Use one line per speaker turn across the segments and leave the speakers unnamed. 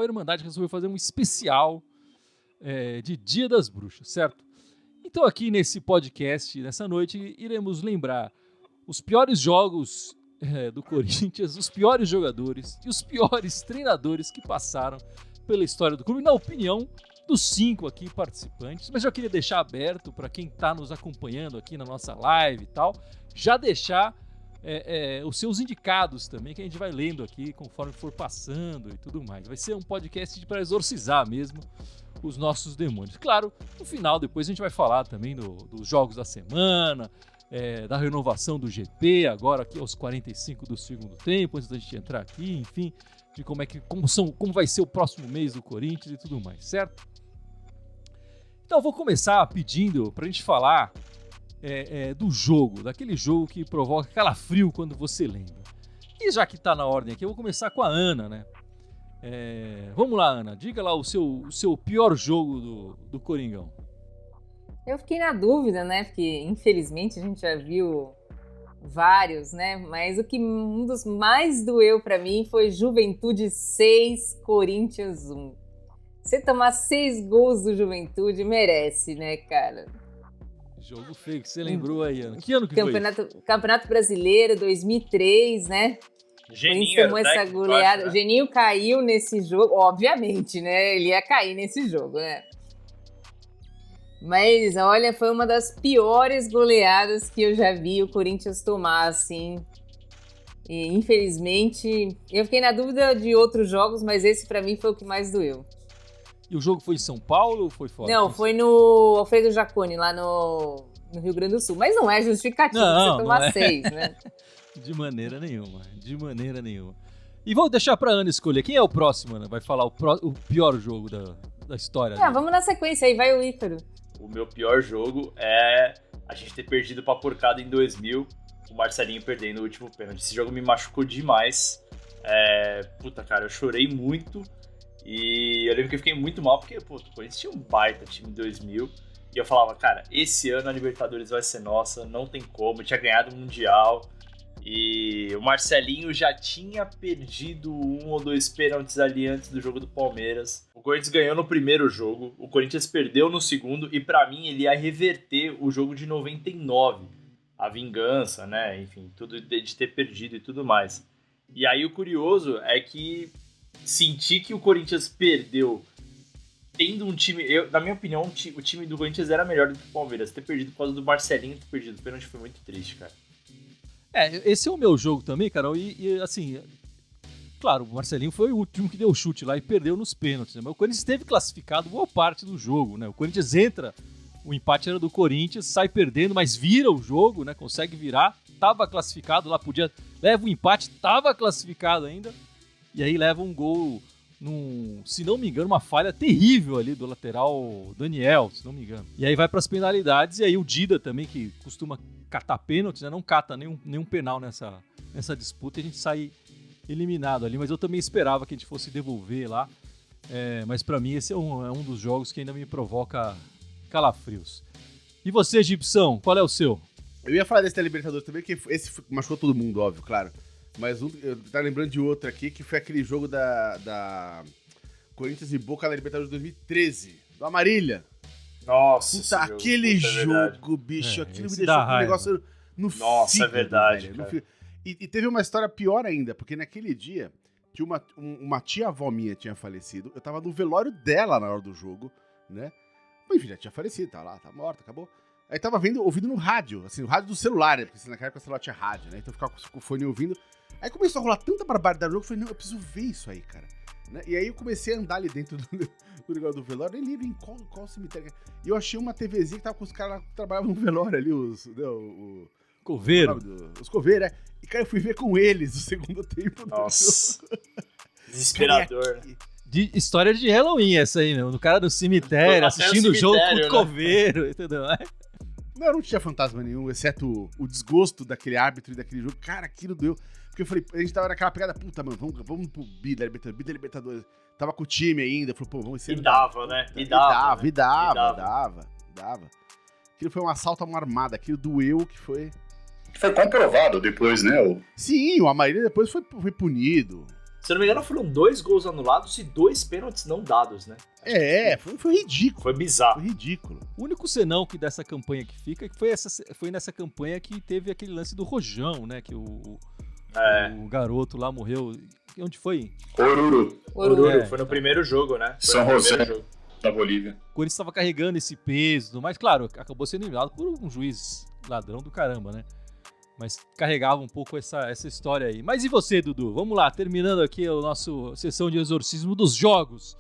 A Irmandade resolveu fazer um especial de Dia das Bruxas, certo? Então aqui nesse podcast, nessa noite, iremos lembrar os piores jogos do Corinthians, os piores jogadores e os piores treinadores que passaram pela história do clube, na opinião dos 5 aqui participantes. Mas eu queria deixar aberto para quem está nos acompanhando aqui na nossa live e tal, já deixar os seus indicados também, que a gente vai lendo aqui conforme for passando e tudo mais. Vai ser um podcast para exorcizar mesmo os nossos demônios. Claro, no final, depois a gente vai falar também dos jogos da semana, da renovação do GP, agora aqui aos 45 do segundo tempo, antes da gente entrar aqui, enfim, de como vai ser o próximo mês do Corinthians e tudo mais, certo? Então eu vou começar pedindo pra gente falar do jogo, daquele jogo que provoca calafrio quando você lembra. E já que tá na ordem aqui, eu vou começar com a Ana, né? Vamos lá, Ana, diga lá o seu pior jogo do Coringão.
Eu fiquei na dúvida, né? Porque infelizmente a gente já viu vários, né? Mas um dos mais doeu pra mim foi Juventude 6, Corinthians 1. Você tomar 6 gols do Juventude merece, né, cara?
Jogo feio que você lembrou aí, Ana. Que ano que foi isso?
Campeonato Brasileiro, 2003, né?
Geninho
tomou essa goleada. Né? Geninho caiu nesse jogo, obviamente, né? Ele ia cair nesse jogo, né? Mas, olha, foi uma das piores goleadas que eu já vi o Corinthians tomar, assim. E, infelizmente, eu fiquei na dúvida de outros jogos, mas esse pra mim foi o que mais doeu.
E o jogo foi em São Paulo ou foi fora?
Não, foi no Alfredo Jaconi, lá no Rio Grande do Sul. Mas não é justificativo você tomar 6, né?
De maneira nenhuma. E vou deixar pra Ana escolher. Quem é o próximo, Ana? Vai falar o pior jogo da história.
Vamos na sequência, aí vai o Ícaro.
O meu pior jogo é a gente ter perdido pra porcada em 2000, o Marcelinho perdendo o último pênalti. Esse jogo me machucou demais. Puta, cara, eu chorei muito. E eu lembro que eu fiquei muito mal, porque, o Corinthians tinha um baita time em 2000. E eu falava, cara, esse ano a Libertadores vai ser nossa, não tem como. Eu tinha ganhado o Mundial. E o Marcelinho já tinha perdido 1 ou 2 pênaltis ali antes do jogo do Palmeiras. O Corinthians ganhou no primeiro jogo, o Corinthians perdeu no segundo. E pra mim ele ia reverter o jogo de 99. A vingança, né? Enfim, tudo de ter perdido e tudo mais. E aí o curioso é que senti que o Corinthians perdeu tendo um time... na minha opinião, o time do Corinthians era melhor do que o Palmeiras. Ter perdido por causa do Marcelinho, ter perdido o pênalti foi muito triste, cara.
Esse é o meu jogo também, Carol, e assim, claro, o Marcelinho foi o último que deu o chute lá e perdeu nos pênaltis, né? Mas o Corinthians esteve classificado boa parte do jogo, né? O Corinthians entra, o empate era do Corinthians, sai perdendo, mas vira o jogo, né? Consegue virar, tava classificado lá, leva o empate, tava classificado ainda, e aí leva um gol, se não me engano, uma falha terrível ali do lateral Daniel, se não me engano. E aí vai para as penalidades, e aí o Dida também, que costuma catar pênaltis, né? Não cata nenhum penal nessa disputa, e a gente sai eliminado ali, mas eu também esperava que a gente fosse devolver lá, mas pra mim esse é um dos jogos que ainda me provoca calafrios. E você, Gibson, qual é o seu?
Eu ia falar desse da Libertadores também, que esse machucou todo mundo, óbvio, claro, mas eu tava lembrando de outro aqui, que foi aquele jogo da Corinthians e Boca na Libertadores de 2013, do Amarília.
Nossa,
aquele jogo, bicho, aquilo me deixou com um negócio no fígado.
Nossa, é verdade, velho.
E teve uma história pior ainda, porque naquele dia, tinha uma tia-avó minha tinha falecido, eu tava no velório dela na hora do jogo, né? Enfim, já tinha falecido, tá lá, tá morta, acabou. Aí tava ouvindo no rádio, assim, o rádio do celular, né? Porque naquela época o celular tinha rádio, né? Então eu ficava com o fone ouvindo. Aí começou a rolar tanta barbaridade no jogo, eu falei, não, eu preciso ver isso aí, cara. Né? E aí eu comecei a andar ali dentro do negócio do velório, nem lembro em qual cemitério. E eu achei uma TVzinha que tava com os caras que trabalhavam no velório ali, o
Coveiro.
Os coveiros, né? E, cara, eu fui ver com eles o segundo tempo.
Nossa. Desesperador, né?
De história de Halloween essa aí, meu. Do cara do cemitério, assistindo o jogo com o coveiro, entendeu?
Não tinha fantasma nenhum, exceto o desgosto daquele árbitro e daquele jogo. Cara, aquilo doeu. Porque eu falei, a gente tava naquela pegada, puta, mano, vamos pro Bi da Libertadores. Tava com o time ainda, falou, pô, vamos ser.
E dava, né?
E dava. Aquilo foi um assalto a uma armada, aquilo doeu que foi.
Foi comprovado depois, né?
Sim, o Amarília depois foi punido.
Se eu não me engano, foram 2 gols anulados e 2 pênaltis não dados, né?
Foi ridículo.
Foi bizarro.
Foi ridículo.
O único senão que dessa campanha que fica foi nessa campanha que teve aquele lance do Rojão, né? Que o garoto lá morreu. Onde foi?
Oruro. Foi no primeiro jogo, né?
São José da Bolívia.
O Corinthians estava carregando esse peso, mas claro, acabou sendo eliminado por um juiz ladrão do caramba, né? Mas carregava um pouco essa história aí. Mas e você, Dudu? Vamos lá, terminando aqui a nossa sessão de exorcismo dos jogos.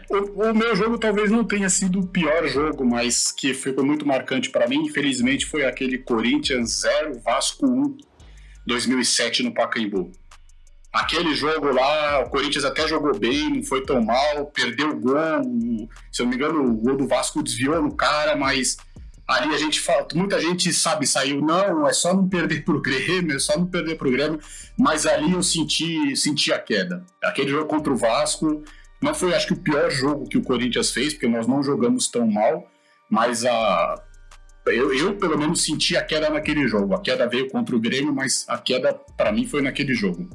O meu jogo talvez não tenha sido o pior jogo, mas que ficou muito marcante para mim, infelizmente, foi aquele Corinthians 0, Vasco 1, 2007 no Pacaembu. Aquele jogo lá, o Corinthians até jogou bem, não foi tão mal, perdeu o gol, se eu não me engano, o gol do Vasco desviou no cara, mas ali muita gente saiu, não, é só não perder pro Grêmio, mas ali eu senti a queda. Aquele jogo contra o Vasco não foi, acho que, o pior jogo que o Corinthians fez, porque nós não jogamos tão mal, mas eu pelo menos senti a queda naquele jogo. A queda veio contra o Grêmio, mas a queda, para mim, foi naquele jogo.